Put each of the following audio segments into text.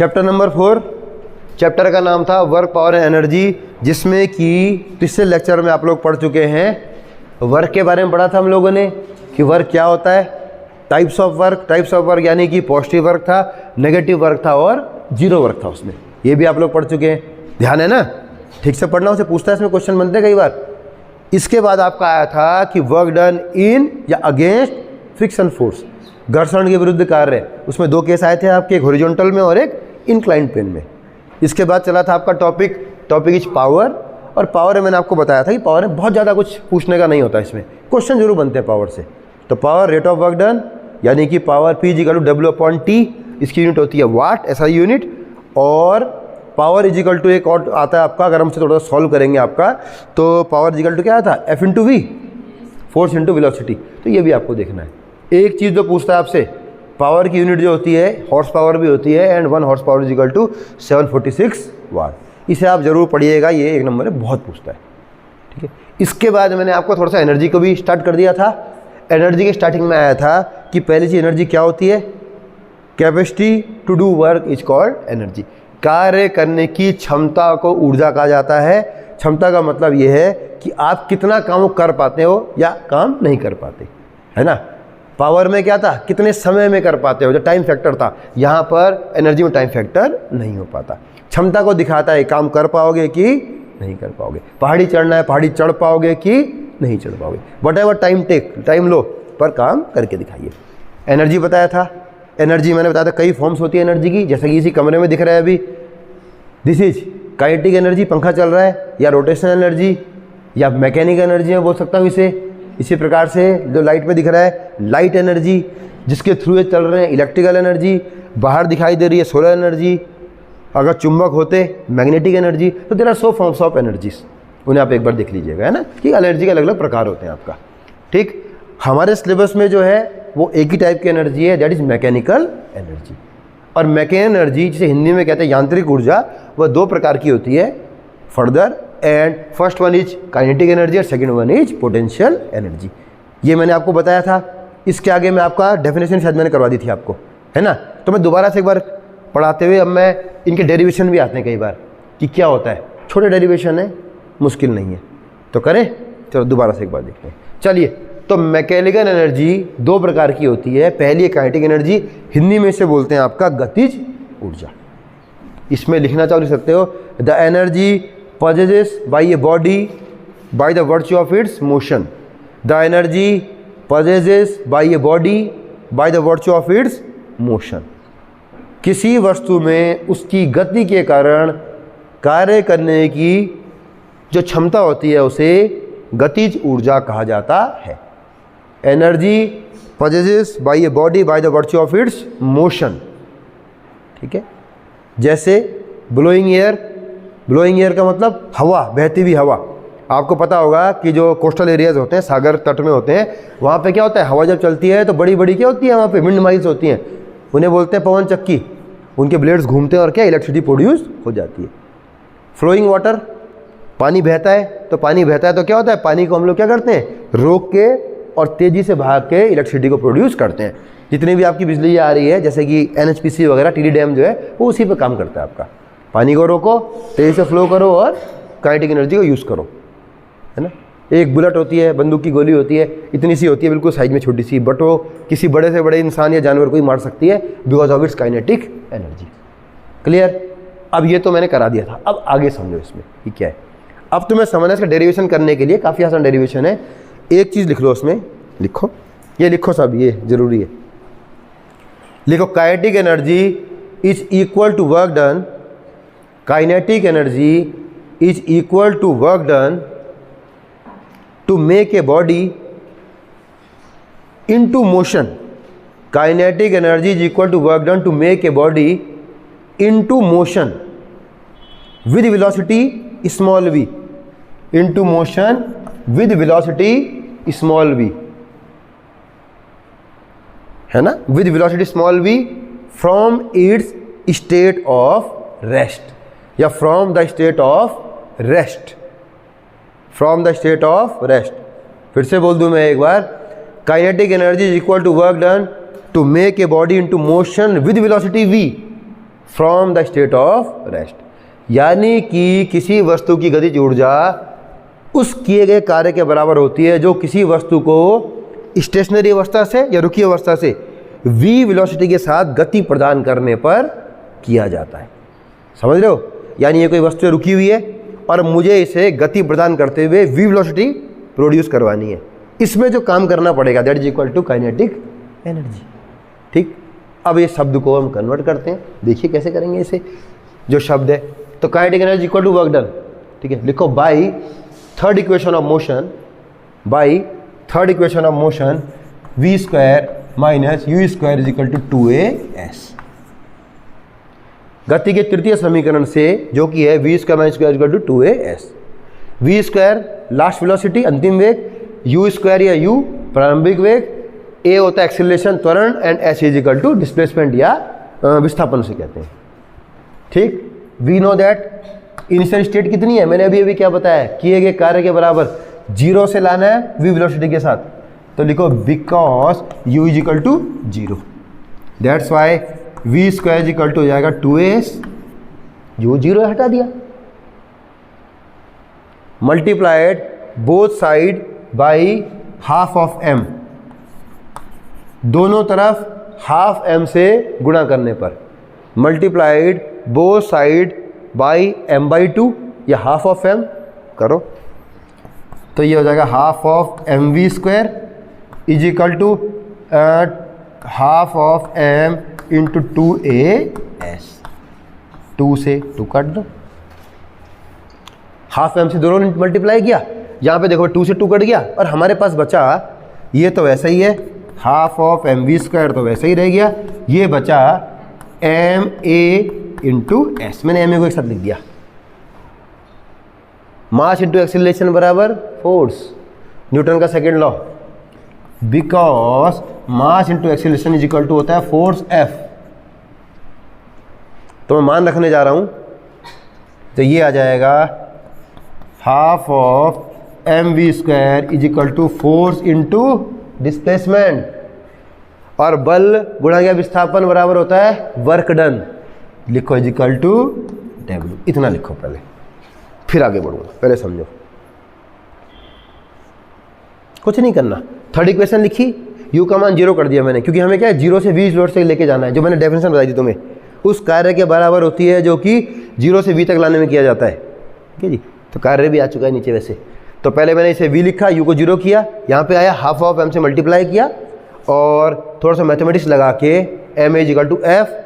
Chapter number 4, chapter का नाम था वर्क, पावर एंड एनर्जी, जिसमें कि पिछले लेक्चर में आप लोग पढ़ चुके हैं। वर्क के बारे में पढ़ा था हम लोगों ने कि वर्क क्या होता है, टाइप्स ऑफ वर्क यानी कि पॉजिटिव वर्क था, नेगेटिव वर्क था और जीरो वर्क था उसमें। ये भी आप लोग पढ़ चुके हैं, ध्यान है ना? ठीक से पढ़ना, उसे पूछता है, इसमें क्वेश्चन बनते हैं कई बार। इसके बाद आपका आया था कि वर्क डन इन या अगेंस्ट फ्रिक्शन फोर्स, घर्षण के विरुद्ध कार्य। उसमें दो केस आए थे आपके, एक हॉरिजॉन्टल में और एक इंक्लाइंड प्लेन में। इसके बाद चला था आपका टॉपिक इज पावर, और पावर में मैंने आपको बताया था कि पावर में बहुत ज़्यादा कुछ पूछने का नहीं होता, इसमें क्वेश्चन जरूर बनते हैं पावर से। तो power rate of work done यानी कि power P is equal to W/T, इसकी यूनिट होती है वाट, ऐसा यूनिट। और पावर इजिकल टू एक और आता है आपका, अगर हम से थोड़ा सा सॉल्व करेंगे आपका, तो पावर इजिकल टू क्या आता है, F into V, force into velocity. तो ये भी आपको देखना है। एक चीज़ जो पूछता है आपसे, पावर की यूनिट जो होती है हॉर्स पावर भी होती है, and 1 horse power equal to 746 watt. इसे आप जरूर पढ़िएगा, ये एक नंबर में बहुत पूछता है, ठीक है। इसके बाद मैंने आपको थोड़ा सा एनर्जी को भी स्टार्ट कर दिया था। एनर्जी के स्टार्टिंग में आया था कि पहली चीज एनर्जी क्या होती है, capacity to do work is called energy. कार्य करने की क्षमता को ऊर्जा कहा जाता है। क्षमता का मतलब ये है कि आप कितना काम कर पाते हो या काम नहीं कर पाते, है ना। पावर में क्या था, कितने समय में कर पाते हो, जो टाइम फैक्टर था। यहाँ पर एनर्जी में टाइम फैक्टर नहीं हो पाता। क्षमता को दिखाता है, काम कर पाओगे कि नहीं कर पाओगे। पहाड़ी चढ़ना है, पहाड़ी चढ़ पाओगे कि नहीं चढ़ पाओगे। वट एवर टाइम लो, पर काम करके दिखाइए। एनर्जी बताया था। एनर्जी मैंने बताया था कई फॉर्म्स होती है एनर्जी की, जैसे कि इसी कमरे में दिख रहा है अभी, दिस इज काइनेटिक एनर्जी, पंखा चल रहा है, या रोटेशनल एनर्जी, या मैकेनिकल एनर्जी मैं बोल सकता हूँ इसे। इसी प्रकार से जो लाइट में दिख रहा है लाइट एनर्जी, जिसके थ्रू ये चल रहे हैं, इलेक्ट्रिकल एनर्जी। बाहर दिखाई दे रही है सोलर एनर्जी, अगर चुंबक होते मैग्नेटिक एनर्जी। तो there are so forms of energies, उन्हें आप एक बार देख लीजिएगा, है ना, कि एनर्जी के अलग अलग प्रकार होते हैं आपका। ठीक, हमारे सिलेबस में जो है वो एक ही टाइप की एनर्जी है, दैट इज मैकेनिकल एनर्जी। और मैकेनिकल एनर्जी, जिसे हिंदी में कहते हैं यांत्रिक ऊर्जा, वह दो प्रकार की होती है further. And first one is kinetic energy और second one is potential energy. ये मैंने आपको बताया था। इसके आगे मैं आपका डेफिनेशन शायद मैंने करवा दी थी आपको, है ना। तो मैं दोबारा से एक बार पढ़ाते हुए, अब मैं इनके डेरिवेशन भी आते हैं कई बार कि क्या होता है। छोटे डेरिवेशन है, मुश्किल नहीं है, तो करें। चलो दोबारा से एक बार देखते हैं। चलिए, तो मैकेनिकल एनर्जी दो प्रकार की होती है। पहली है काइनेटिक एनर्जी, हिंदी में से बोलते हैं आपका गतिज ऊर्जा। इसमें लिखना चाहो लिख सकते हो, the energy possessed by a body by the virtue of its motion. The energy possessed by a body by the virtue of its motion. किसी वस्तु में उसकी गति के कारण कार्य करने की जो क्षमता होती है उसे गतिज ऊर्जा कहा जाता है। Energy possessed by a body by the virtue of its motion, ठीक है। जैसे ब्लोइंग एयर, ब्लोइंग एयर का मतलब हवा, बहती हुई हवा। आपको पता होगा कि जो कोस्टल एरियाज होते हैं, सागर तट में होते हैं, वहाँ पे क्या होता है, हवा जब चलती है तो बड़ी बड़ी क्या होती है, वहाँ पे विंड माइल्स होती हैं, उन्हें बोलते हैं पवन चक्की। उनके ब्लेड्स घूमते हैं और क्या इलेक्ट्रिसिटी प्रोड्यूस हो जाती है। फ्लोइंग वाटर, पानी बहता है, तो पानी बहता है तो क्या होता है, पानी को हम लोग क्या करते हैं, रोक के और तेज़ी से भाग के इलेक्ट्रिसिटी को प्रोड्यूस करते हैं। जितनी भी आपकी बिजली आ रही है, जैसे कि NHPC वगैरह, TD डैम जो है, वो उसी पर काम करता है आपका। पानी को रोको, तेज़ी से फ्लो करो और काइनेटिक एनर्जी को यूज़ करो, है ना। एक बुलेट होती है, बंदूक की गोली होती है, इतनी सी होती है, बिल्कुल साइज में छोटी सी, बट वो किसी बड़े से बड़े इंसान या जानवर को ही मार सकती है because of its kinetic energy. Clear? अब ये तो मैंने करा दिया था, अब आगे समझो इसमें कि क्या है। अब तुम्हें समझना, इसका डेरिवेशन करने के लिए काफ़ी आसान डेरिवेशन है। एक चीज़ लिख लो उसमें, लिखो, ये लिखो सब, ये जरूरी है। लिखो, kinetic energy is equal to work done, kinetic energy is equal to work done to make a body into motion. Kinetic energy is equal to work done to make a body into motion with velocity small v, into motion with velocity small v, है ना, with velocity small v from its state of rest, या from the state of rest, from the state of rest. फिर से बोल दूं मैं एक बार, kinetic energy is equal to work done to make a body into motion with velocity v from the state of rest, यानी कि किसी वस्तु की गतिज ऊर्जा उस किए गए कार्य के बराबर होती है जो किसी वस्तु को स्टेशनरी अवस्था से या रुकी अवस्था से v वेलोसिटी के साथ गति प्रदान करने पर किया जाता है। समझ रहे हो? यानी ये कोई वस्तु रुकी हुई है और मुझे इसे गति प्रदान करते हुए v वेलोसिटी प्रोड्यूस करवानी है, इसमें जो काम करना पड़ेगा that is equal to kinetic energy. ठीक, अब ये शब्द को हम कन्वर्ट करते हैं, देखिए कैसे करेंगे इसे। जो शब्द है तो kinetic energy equal to work done, ठीक है, लिखो by third equation of motion, by third equation of motion v square minus u square is equal to 2as। गति के तृतीय समीकरण से जो कि है v square minus square equal to 2as। v square last velocity अंतिम वेग, u स्क्वायर या u प्रारंभिक वेग, a होता है एक्सीलरेशन त्वरण and s is equal to displacement या विस्थापन से कहते हैं। ठीक, we know that initial state कितनी है, मैंने अभी क्या बताया, किए गए कार्य के बराबर 0 से लाना है v वेलोसिटी के साथ, तो लिखो because u is equal to 0, that's why v square is equal to हो जाएगा 2as, u 0 हटा दिया, multiplied both side by half of m, दोनों तरफ हाफ m से गुणा करने पर, multiplied both side by m/2 या हाफ ऑफ m करो, तो ये हो जाएगा half of mv square is equal to half of m into 2as, 2 से 2 काट दो, हाफ m से दोनों ने मल्टीप्लाई किया, यहाँ पे देखो 2 से 2 कट गया और हमारे पास बचा ये तो वैसा ही है, हाफ ऑफ mv स्क्वायर तो वैसा ही रह गया, ये बचा ma इंटू एस, मैंने ma को एक साथ लिख दिया, मास इंटू एक्सीलरेशन बराबर फोर्स, न्यूटन का second law, because mass into acceleration is equal to होता है फोर्स F। तो मैं मान रखने जा रहा हूं, तो ये आ जाएगा half of mv square is equal to force into displacement, और बल गुणा या विस्थापन बराबर होता है वर्क डन, लिखो इज इक्वल टू W, इतना लिखो पहले, फिर आगे बढ़ूंगा, पहले समझो, कुछ नहीं करना। थर्ड इक्वेशन लिखी, u का मान 0 कर दिया मैंने, क्योंकि हमें क्या है 0 से v लोड से लेके जाना है, जो मैंने डेफिनेशन बताई थी तुम्हें, उस कार्य के बराबर होती है जो कि 0 से v तक लाने में किया जाता है। ठीक है जी, तो कार्य भी आ चुका है नीचे वैसे, तो पहले मैंने इसे v लिखा, u को 0 किया, यहाँ पे आया हाफ ऑफ m से मल्टीप्लाई किया और थोड़ा सा मैथमेटिक्स लगा के m is equal to f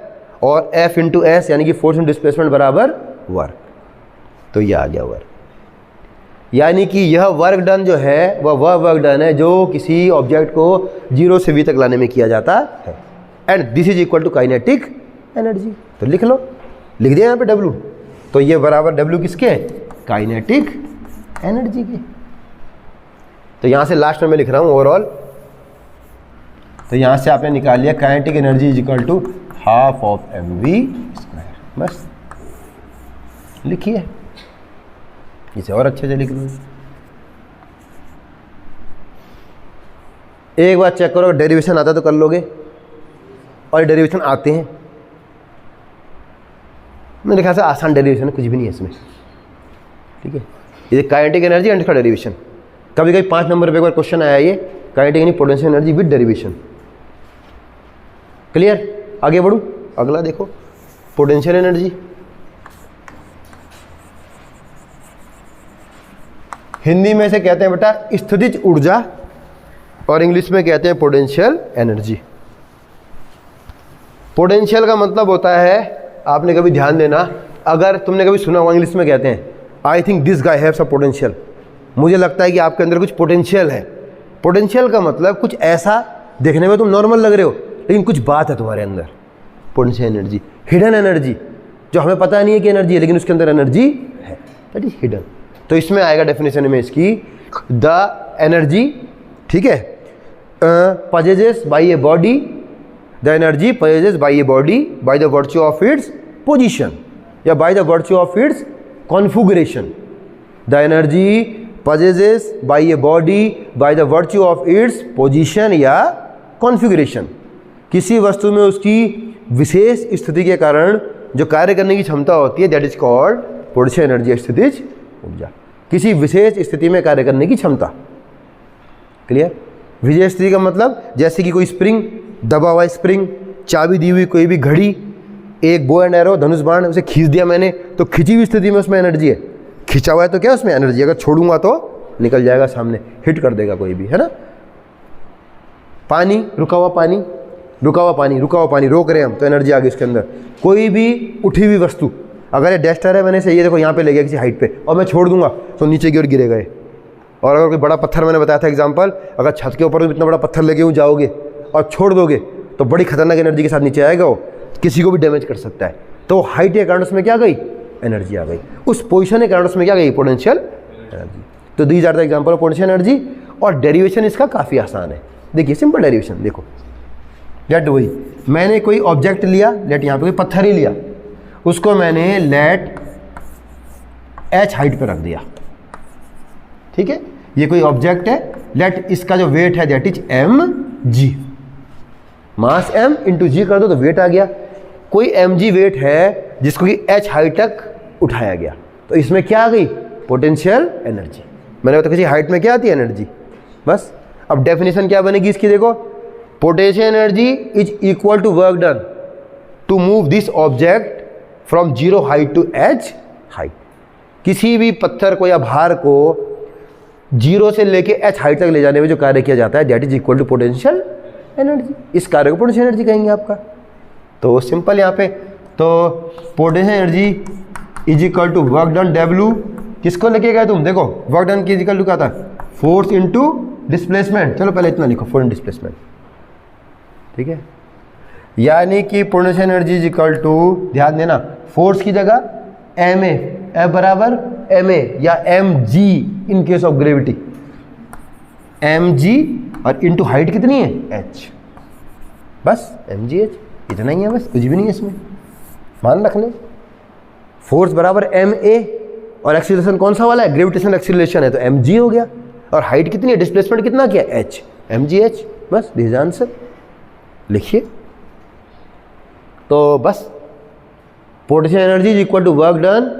और F इंटू एस यानी कि फोर्स इंटू डिस्प्लेसमेंट बराबर वर्क, तो ये आ गया वर्क, यानी कि यह वर्क डन जो है वह वर्क डन है जो किसी ऑब्जेक्ट को 0 से v तक लाने में किया जाता है, and this is equal to kinetic energy. तो लिख लो, लिख दिया यहाँ पे W, तो ये बराबर W किसके, काइनेटिक एनर्जी के। तो यहाँ से लास्ट में मैं लिख रहा हूँ ओवरऑल, तो यहाँ से आपने निकाल लिया kinetic energy is equal to half of mv square, बस लिखिए, इसे और अच्छे से लिख लो। एक बार चेक करो, डेरिवेशन आता तो कर लोगे, और डेरिवेशन आते हैं, मेरे ख्याल से आसान डेरिवेशन कुछ भी नहीं है इसमें। ठीक है, ये काइनेटिक एनर्जी एंड इसका डेरिवेशन, कभी कभी 5 नंबर पे एक बार क्वेश्चन आया ये काइनेटिक यानी potential energy with derivation. Clear, आगे बढ़ूं, अगला देखो पोटेंशियल एनर्जी। हिंदी में से कहते हैं बेटा स्थितिज ऊर्जा, और इंग्लिश में कहते हैं पोटेंशियल एनर्जी। पोटेंशियल का मतलब होता है, आपने कभी ध्यान देना, अगर तुमने कभी सुना हुआ, इंग्लिश में कहते हैं I think this guy have some potential, मुझे लगता है कि आपके अंदर कुछ पोटेंशियल है। पोटेंशियल का मतलब कुछ ऐसा, देखने में तुम नॉर्मल लग रहे हो लेकिन कुछ बात है तुम्हारे अंदर, पोटेंशियल एनर्जी। हिडन एनर्जी, जो हमें पता नहीं है कि एनर्जी है लेकिन उसके अंदर एनर्जी है, दैट इज हिडन। तो इसमें आएगा डेफिनेशन में इसकी, द एनर्जी, ठीक है, possesses by a body, the energy possesses by a body by the virtue of its position या by the virtue of its configuration. The energy possesses by a body by the virtue of its position या configuration. किसी वस्तु में उसकी विशेष स्थिति के कारण जो कार्य करने की क्षमता होती है that is called potential energy, स्थितिज ऊर्जा। किसी विशेष स्थिति में कार्य करने की क्षमता। क्लियर? विशेष स्थिति का मतलब जैसे कि कोई स्प्रिंग, दबा हुआ स्प्रिंग, चाबी दी हुई कोई भी घड़ी, एक बो एंड एरो धनुष बाण, उसे खींच दिया मैंने तो खिंची हुई स्थिति में उसमें एनर्जी है, खिंचा हुआ है तो क्या उसमें एनर्जी, अगर छोड़ूंगा तो निकल जाएगा सामने, हिट कर देगा कोई भी, है ना। पानी, रुका हुआ पानी, रुका हुआ पानी, रुका हुआ पानी, रोक रहे हैं हम तो एनर्जी आ गई इसके अंदर। कोई भी उठी हुई वस्तु, अगर ये डस्टर है, मैंने से ये देखो यहाँ पे ले गया किसी हाइट पे और मैं छोड़ दूंगा तो नीचे की ओर गिरेगा ये। और अगर कोई बड़ा पत्थर, मैंने बताया था एग्जांपल, अगर छत के ऊपर इतना बड़ा पत्थर लेके जाओगे और छोड़ दोगे तो बड़ी खतरनाक एनर्जी के साथ नीचे आएगा, वो किसी को भी डैमेज कर सकता है। तो हाइट के कारण उसमें क्या गई, एनर्जी आ गई, उस पोजीशन के कारण उसमें क्या गई, पोटेंशियल एनर्जी। तो these are the example of potential energy. और डेरिवेशन इसका काफ़ी आसान है, देखिए सिंपल डेरिवेशन देखो। लेट वही मैंने कोई ऑब्जेक्ट लिया, लेट यहाँ पे कोई पत्थर ही लिया, उसको मैंने लेट h हाइट पे रख दिया, ठीक है। ये कोई ऑब्जेक्ट है, लेट इसका जो वेट है that is mg, mass m into g कर दो तो वेट आ गया। कोई mg वेट है जिसको कि h हाइट तक उठाया गया, तो इसमें क्या आ गई, पोटेंशियल एनर्जी। मैंने बताया किसी हाइट में क्या आती है, एनर्जी, बस। अब डेफिनेशन क्या बनेगी इसकी, देखो, potential energy is equal to work done to move this object from zero height to h height. किसी भी पत्थर को या भार को जीरो से लेके h हाइट तक ले जाने में जो कार्य किया जाता है that is equal to potential energy. इस कार्य को पोटेंशियल एनर्जी कहेंगे आपका। तो सिंपल यहाँ पे, तो potential energy is equal to work done W, किसको लेके गए तुम, देखो वर्क डन की इक्वल टू क्या था, फोर्स इनटू डिस्प्लेसमेंट। चलो पहले इतना लिखो, फोर्स इन डिस्प्लेसमेंट, ठीक है। यानी कि potential energy is equal to, ध्यान देना, फोर्स की जगह ma, F बराबर ma या mg in case of gravity, mg और इनटू हाइट कितनी है, h, बस mgh, इतना ही है, बस कुछ भी नहीं है इसमें, मान रख ले। फोर्स बराबर ma और एक्सीलरेशन कौन सा वाला है, ग्रेविटेशनल एक्सीलरेशन है, तो mg हो गया। और हाइट कितनी है, डिस्प्लेसमेंट कितना किया, h, mgh, बस दिस आंसर लिखिए। तो बस potential energy is equal to work done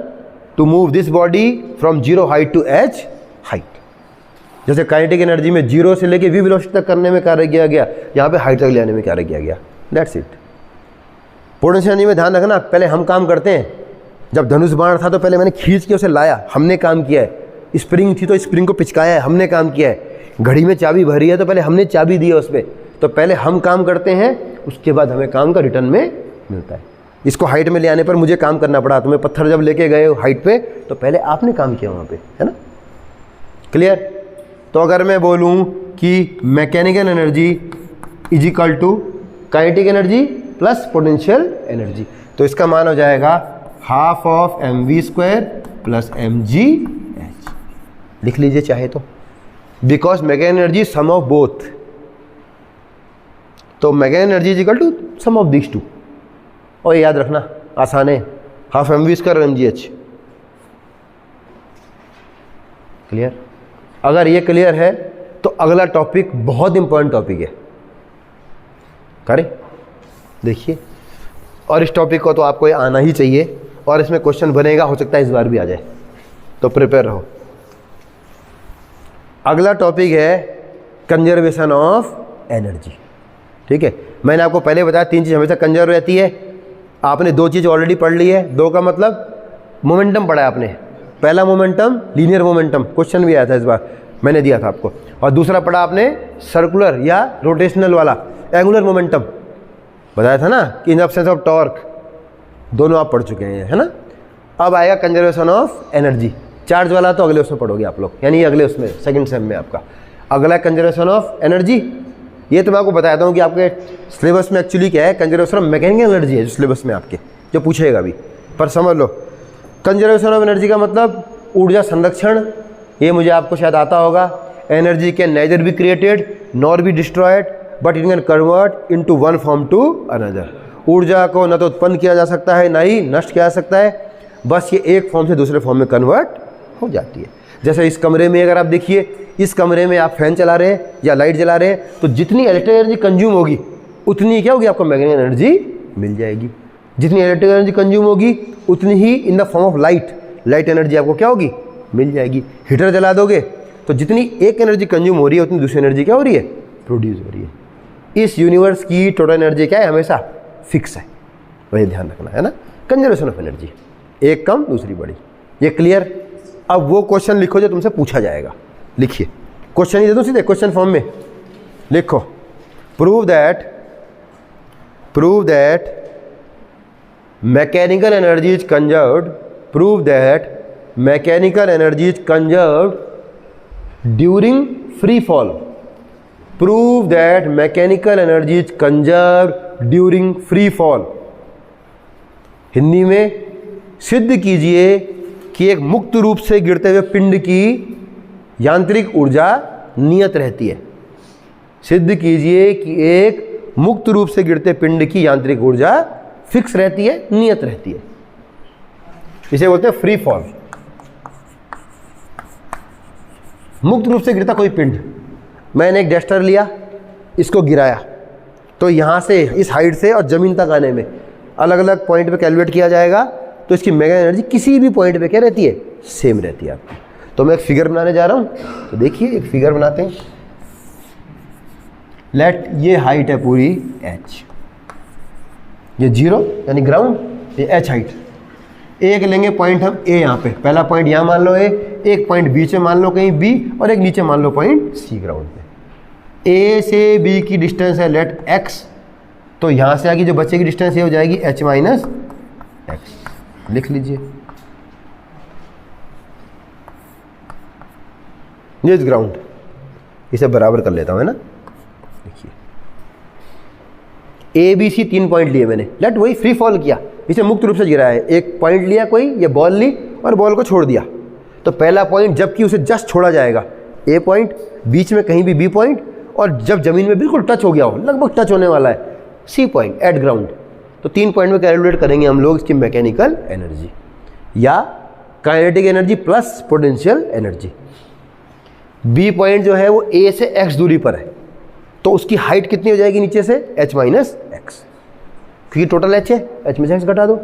to move this body from zero height to h height. जैसे काइनेटिक एनर्जी में जीरो से लेके v वेलोसिटी तक करने में कार्य किया गया, यहाँ पे हाइट तक ले आने में कार्य किया गया, दैट्स इट। पोटेंशियल एनर्जी में ध्यान रखना, पहले हम काम करते हैं। जब धनुष बाण था तो पहले मैंने खींच के उसे लाया, हमने काम किया है। स्प्रिंग थी तो स्प्रिंग को पिचकाया है, हमने काम किया है। घड़ी में चाबी भरी है तो पहले हमने चाबी दी है उसमें। तो पहले हम काम करते हैं, उसके बाद हमें काम का रिटर्न में मिलता है। इसको हाइट में ले आने पर मुझे काम करना पड़ा, तुम्हें पत्थर जब लेके गए हाइट पे तो पहले आपने काम किया वहाँ पे, है ना, क्लियर। तो अगर मैं बोलूँ कि mechanical energy is equal to kinetic energy plus potential energy, तो इसका मान हो जाएगा half of mv² plus mgh। लिख लीजिए चाहे तो, because mechanical energy sum of both, तो mechanical energy is equal to sum of this two. और याद रखना आसान है, हाफ mv² और mgh, क्लियर। अगर ये क्लियर है तो अगला टॉपिक बहुत इंपॉर्टेंट टॉपिक है, करें, देखिए। और इस टॉपिक को तो आपको ये आना ही चाहिए, और इसमें क्वेश्चन बनेगा, हो सकता है इस बार भी आ जाए, तो प्रिपेयर रहो। अगला टॉपिक है कंजर्वेशन ऑफ एनर्जी, ठीक है। मैंने आपको पहले बताया तीन चीज़ हमेशा कंजर्व रहती है। आपने दो चीज़ ऑलरेडी पढ़ ली है, दो का मतलब मोमेंटम पढ़ा है आपने। पहला मोमेंटम लीनियर मोमेंटम, क्वेश्चन भी आया था इस बार, मैंने दिया था आपको। और दूसरा पढ़ा आपने सर्कुलर या रोटेशनल वाला एंगुलर मोमेंटम, बताया था ना कि इन एब्सेंस ऑफ टॉर्क, दोनों आप पढ़ चुके हैं, है ना। अब आएगा कंजर्वेशन ऑफ एनर्जी, चार्ज वाला तो अगले उसमें पढ़ोगे आप लोग, यानी अगले उसमें सेकंड सेम में आपका अगला कंजर्वेशन ऑफ एनर्जी। ये तो मैं आपको बताता हूँ कि आपके सिलेबस में एक्चुअली क्या है, कंजर्वेशन ऑफ मैकेनिकल एनर्जी है जो सिलेबस में आपके जो पूछेगा भी, पर समझ लो कंजर्वेशन ऑफ एनर्जी का मतलब ऊर्जा संरक्षण। ये मुझे आपको शायद आता होगा। Energy can neither be created nor be destroyed but it can convert into one form to another. ऊर्जा को न तो उत्पन्न किया जा सकता है ना ही नष्ट किया जा सकता है, बस ये एक फॉर्म से दूसरे फॉर्म में कन्वर्ट हो जाती है। जैसे इस कमरे में अगर आप देखिए, इस कमरे में आप फैन चला रहे हैं या लाइट जला रहे हैं तो जितनी इलेक्ट्रिक एनर्जी कंज्यूम होगी उतनी क्या होगी, आपको मैकेनिकल एनर्जी मिल जाएगी। जितनी इलेक्ट्रिकल एनर्जी कंज्यूम होगी उतनी ही in the form of light energy आपको क्या होगी, मिल जाएगी। हीटर जला दोगे तो जितनी एक एनर्जी कंज्यूम हो रही है उतनी दूसरी एनर्जी क्या हो रही है, प्रोड्यूस हो रही है। इस यूनिवर्स की टोटल एनर्जी क्या है, हमेशा फिक्स है, वही ध्यान रखना है ना। कंजर्वेशन ऑफ एनर्जी, एक कम दूसरी बड़ी, ये क्लियर। अब वो क्वेश्चन लिखो जो तुमसे पूछा जाएगा। लिखिए, क्वेश्चन ही दे दो सीधे क्वेश्चन फॉर्म में लिखो। Prove that mechanical energy is conserved, prove that mechanical energy is conserved during free fall, prove that mechanical energy is conserved during free fall. Hindi में सिद्ध कीजिए कि एक मुक्त रूप से गिरते हुए पिंड की यांत्रिक ऊर्जा नियत रहती है। सिद्ध कीजिए कि एक मुक्त रूप से गिरते पिंड की यांत्रिक ऊर्जा फिक्स रहती है, नियत रहती है। इसे बोलते हैं फ्री फॉल। मुक्त रूप से गिरता कोई पिंड, मैंने एक डस्टर लिया, इसको गिराया, तो यहाँ से इस हाइट से और ज़मीन तक आने में अलग अलग पॉइंट पे कैलकुलेट किया जाएगा, तो इसकी मेगा एनर्जी किसी भी पॉइंट पे क्या रहती है, सेम रहती है आपकी। तो मैं एक फिगर बनाने जा रहा हूँ, तो देखिए एक फिगर बनाते हैं। लेट ये हाइट है पूरी h, ये 0 यानी ग्राउंड, ये h हाइट। एक लेंगे पॉइंट हम a यहाँ पे, पहला पॉइंट यहाँ मान लो a, एक पॉइंट बीच में मान लो कहीं b, और एक नीचे मान लो पॉइंट c ग्राउंड पे। a से b की डिस्टेंस है लेट x, तो यहाँ से आगे जो बच्चे की डिस्टेंस ये हो जाएगी h माइनस एक्स। लिख लीजिए, ये इज ग्राउंड, इसे बराबर कर लेता हूँ, है ना। देखिए ए बी सी 3 पॉइंट लिए मैंने, लेट वही फ्री फॉल किया, इसे मुक्त रूप से गिराया है। एक पॉइंट लिया कोई, ये बॉल ली और बॉल को छोड़ दिया, तो पहला पॉइंट जबकि उसे जस्ट छोड़ा जाएगा ए पॉइंट, बीच में कहीं भी बी पॉइंट, और जब जमीन में बिल्कुल टच हो गया हो, लगभग टच होने वाला है, सी पॉइंट एट ग्राउंड। तो 3 पॉइंट में कैलकुलेट करेंगे हम लोग इसकी मैकेनिकल एनर्जी या kinetic energy plus potential energy. B point जो है वो ए से एक्स दूरी पर है, तो उसकी हाइट कितनी हो जाएगी नीचे से, h माइनस एक्स, क्योंकि टोटल h है, h में से x घटा दो।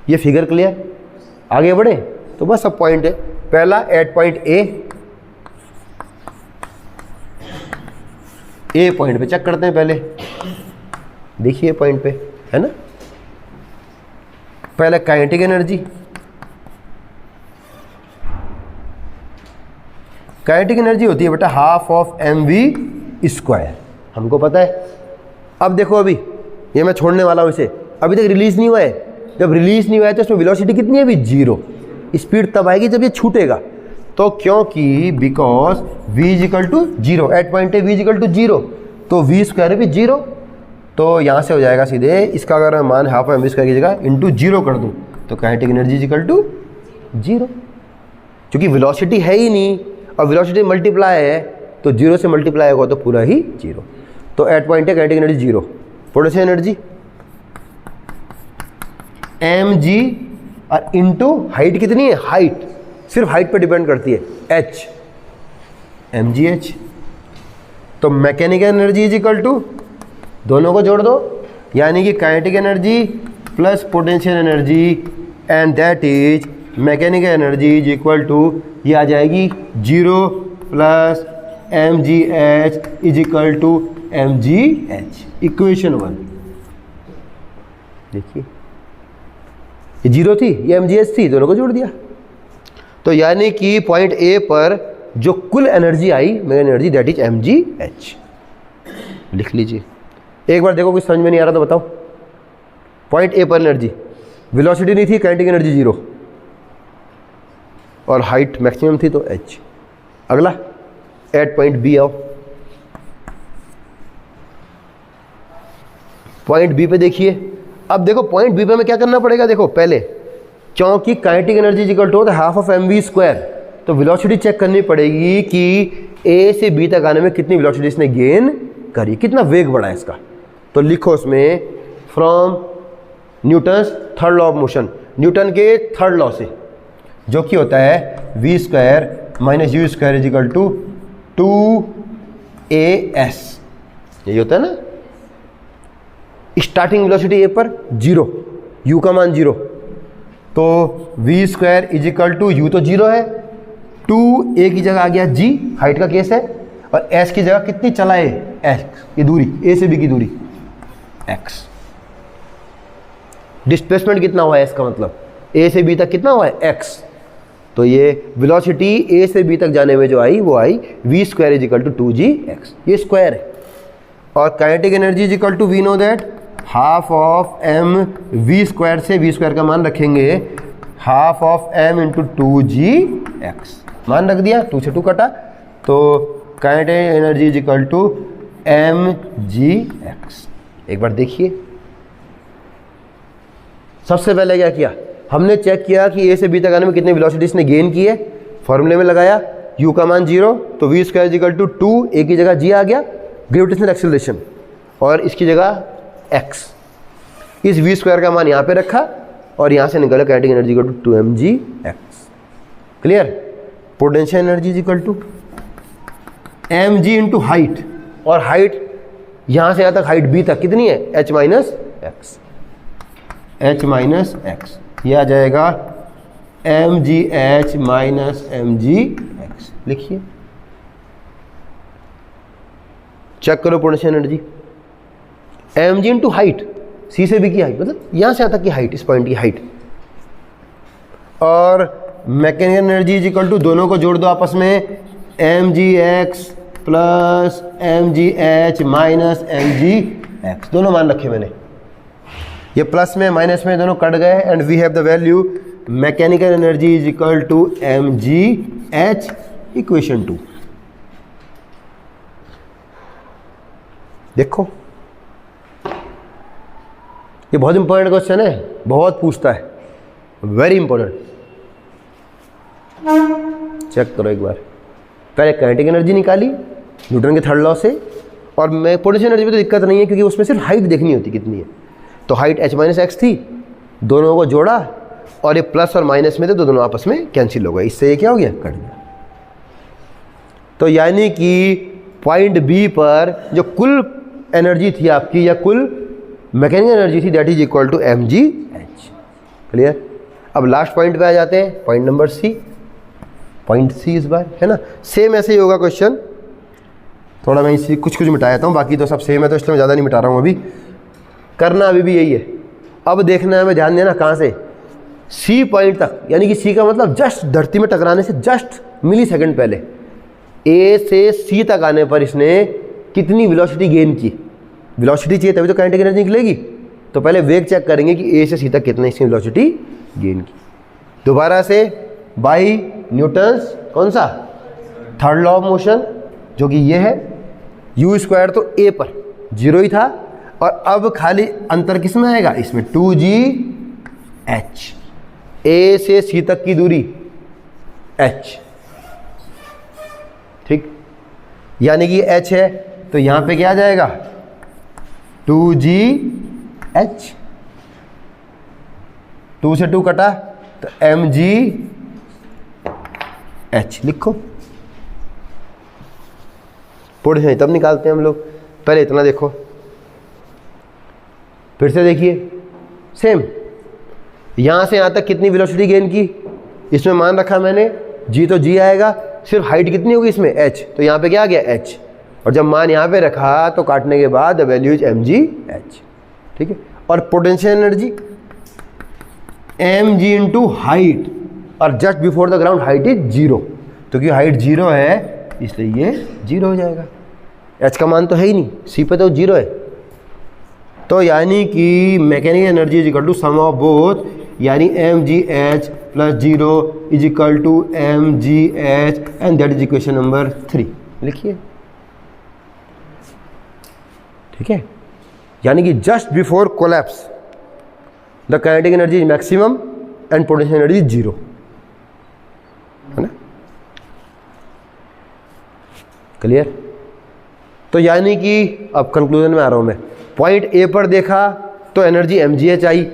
ये फिगर क्लियर, आगे बढ़े तो बस सब पॉइंट है। पहला एट पॉइंट ए पॉइंट पे चेक करते हैं पहले, देखिए पॉइंट पे है ना। पहले काइनेटिक एनर्जी, काइनेटिक एनर्जी होती है बेटा हाफ ऑफ mv स्क्वायर, हमको पता है। अब देखो अभी ये मैं छोड़ने वाला हूँ इसे, अभी तक रिलीज नहीं हुआ है। जब रिलीज नहीं हुआ है तो इसमें वेलोसिटी कितनी है अभी, 0। स्पीड तब आएगी जब ये छूटेगा, तो क्योंकि because v is equal to 0, at point v is equal to 0, तो v स्क्वायर भी 0, तो यहाँ से हो जाएगा सीधे, इसका अगर मैं मान हाफ mv स्क्वायर की जगह इंटू 0 कर दूँ तो काइनेटिक एनर्जी इजिकल टू 0। क्योंकि वेलोसिटी है ही नहीं और वेलोसिटी मल्टीप्लाई है, तो 0 से मल्टीप्लाई होगा तो पूरा ही 0। तो एट पॉइंट है kinetic energy 0। Potential energy mg और इंटू हाइट कितनी है, हाइट सिर्फ हाइट पे डिपेंड करती है, h mgh। तो mechanical energy is equal to, दोनों को जोड़ दो, यानी कि kinetic energy plus potential energy, and that is mechanical energy is equal to, ये आ जाएगी 0 plus mgh is equal to mgh, equation 1। देखिए ये 0 थी, ये mgh थी, दोनों को जोड़ दिया। तो यानी कि पॉइंट ए पर जो कुल energy I mechanical energy, that is mgh। लिख लीजिए, एक बार देखो कुछ समझ में नहीं आ रहा तो बताओ। पॉइंट ए पर एनर्जी, वेलोसिटी नहीं थी, काइनेटिक एनर्जी 0 और हाइट मैक्सिमम थी तो h। अगला एट पॉइंट बी आओ, पॉइंट बी पे देखिए। अब देखो पॉइंट बी पे हमें क्या करना पड़ेगा, देखो पहले क्योंकि kinetic energy equal to half of mv square, तो वेलोसिटी चेक करनी पड़ेगी कि ए से बी तक आने में कितनी वेलोसिटी इसने गेन करी, कितना वेग बढ़ा है इसका। तो लिखो उसमें from Newton's third law of motion, Newton के थर्ड लॉ से, जो कि होता है v square minus U square is equal to 2as। यही होता है ना, स्टार्टिंग वेलोसिटी ए पर 0, u का मान 0, तो v square is equal to u तो 0 है, 2a की जगह आ गया g, हाइट का केस है, और s की जगह कितनी चला है, x, ये दूरी a से b की दूरी x। डिस्प्लेसमेंट कितना हुआ है s का मतलब, a से b तक कितना हुआ है x, तो ये वेलोसिटी a से b तक जाने में जो आई वो आई v square is equal to 2gx, ये स्क्वायर है। और kinetic energy is equal to we know that half of m v square से v स्क्वायर का मान रखेंगे half of m into 2gx, मान रख दिया, 2 से 2 कटा, तो kinetic energy is equal to mgx। एक बार देखिए, सबसे पहले क्या किया, हमने चेक किया कि a से b तक आने में कितने वेलोसिटी इसने गेन की है, फॉर्मूले में लगाया u का मान 0, तो v square is equal to 2, a की जगह g आ गया, ग्रेविटेशनल एक्सेलरेशन, और इसकी जगह x, इस v स्क्वायर का मान यहाँ पे रखा और यहाँ से निकला kinetic energy equal to 2mgx। Clear. Potential energy is equal to mg into height, और हाइट यहाँ से यहाँ तक हाइट b तक कितनी है, h माइनस x, यह आ जाएगा mgh माइनस mgx। लिखिए, चेक करो potential energy, mg into height, c से b की हाइट, मतलब यहाँ से यहाँ तक की हाइट, इस पॉइंट की हाइट, और mechanical energy is equal to, दोनों को जोड़ दो आपस में, mgx plus mgh minus mgx, दोनों मान रखे मैंने, ये प्लस में माइनस में दोनों कट गए, and we have the value mechanical energy is equal to mgh equation 2। देखो, ये बहुत इंपॉर्टेंट क्वेश्चन है, बहुत पूछता है, वेरी इंपॉर्टेंट। चेक करो एक बार, पहले काइनेटिक एनर्जी निकाली न्यूटन के थर्ड लॉ से, और मैं पोटेंशियल एनर्जी में तो दिक्कत नहीं है क्योंकि उसमें सिर्फ हाइट देखनी होती कितनी है, तो हाइट h माइनस एक्स थी, दोनों को जोड़ा और ये प्लस और माइनस में थे तो दोनों आपस में कैंसिल हो गए, इससे ये क्या हो गया, कट गया। तो यानी कि पॉइंट बी पर जो कुल एनर्जी थी आपकी, या कुल मैकेनिकल एनर्जी थी, that is equal to mgh। Clear. अब लास्ट पॉइंट पे आ जाते हैं, point number C, point C इस बार है ना, सेम ऐसे ही होगा क्वेश्चन, थोड़ा मैं इसी कुछ मिटाया हूँ, बाकी तो सब सेम है तो इसलिए मैं ज़्यादा नहीं मिटा रहा हूँ, अभी करना अभी भी यही है। अब देखना है, हमें ध्यान देना कहाँ से, सी पॉइंट तक, यानी कि सी का मतलब जस्ट धरती में टकराने से जस्ट मिली सेकेंड पहले, ए से सी तक आने पर इसने कितनी वेलोसिटी गेन की, वेलोसिटी चाहिए तभी तो काइनेटिक एनर्जी निकलेगी, तो पहले वेग चेक करेंगे कि ए से सी तक कितनी इसने वेलोसिटी गेन की। दोबारा से बाई न्यूटन्स कौन सा, थर्ड लॉ ऑफ मोशन, जो कि ये है, यू स्क्वायर तो ए पर 0 ही था, और अब खाली अंतर किस में आएगा, इसमें 2gh, ए से सी तक की दूरी h, ठीक, यानी कि h है तो यहां पे क्या आ जाएगा, 2gh, 2 से 2 कटा तो mgh लिखो। पोटेंशियल तब निकालते हैं हम लोग, पहले इतना देखो, फिर से देखिए, सेम, यहां से यहां तक कितनी वेलोसिटी गेन की, इसमें मान रखा मैंने g, तो g आएगा, सिर्फ हाइट कितनी होगी इसमें h, तो यहाँ पे क्या आ गया h, और जब मान यहाँ पे रखा तो काटने के बाद वैल्यू इज mgh। ठीक है। और potential energy mg into height, और just before the ground height is 0, तो क्योंकि हाइट 0 है इसलिए ये 0 हो जाएगा, h का मान तो है ही नहीं, c पे तो 0 है, तो यानी कि mechanical energy is equal to sum of both, यानी mgh plus 0 is equal to mgh, and that is equation number 3। लिखिए, ठीक है, यानी कि just before collapse the kinetic energy is maximum and potential energy is 0, है ना, clear. तो यानी कि अब कंक्लूजन में आ रहा हूं मैं, पॉइंट ए पर देखा तो एनर्जी mgh आई,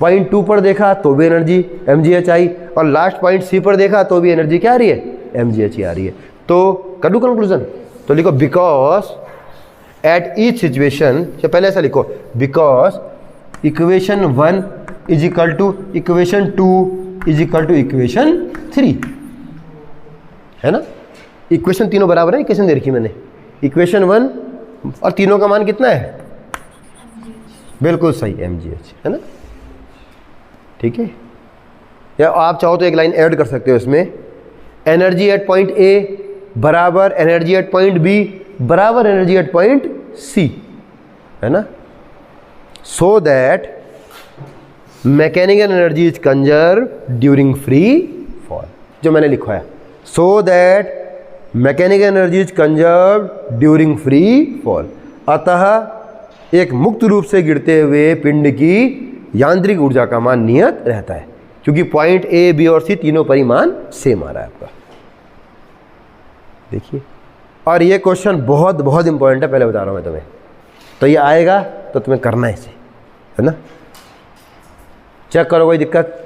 पॉइंट 2 पर देखा तो भी एनर्जी mgh आई, और लास्ट पॉइंट सी पर देखा तो भी एनर्जी क्या आ रही है, mgh ही आ रही है। तो कर दूं कंक्लूजन, तो लिखो बिकॉज एट ईच सिचुएशन, या पहले ऐसा लिखो, because equation 1 is equal to equation 2 is equal to equation 3, है ना। इक्वेशन तीनों बराबर है, इक्वेशन दे रखी मैंने, इक्वेशन 1 और तीनों का मान कितना है, बिल्कुल सही mgh, है ना। ठीक है, या आप चाहो तो एक लाइन ऐड कर सकते हो इसमें, एनर्जी एट पॉइंट ए बराबर एनर्जी एट पॉइंट बी बराबर एनर्जी एट पॉइंट सी, है ना। So that mechanical energy is conserve during free fall, जो मैंने लिखा है, so that mechanical energy is conserve during free fall. अतः एक मुक्त रूप से गिरते हुए पिंड की यांत्रिक ऊर्जा का मान नियत रहता है, क्योंकि पॉइंट ए बी और सी तीनों परिमाण सेम आ रहा है आपका। देखिए, और ये क्वेश्चन बहुत बहुत इंपॉर्टेंट है, पहले बता रहा हूं मैं तुम्हें, तो ये आएगा तो तुम्हें करना है इसे, है ना। चेक करो कोई दिक्कत।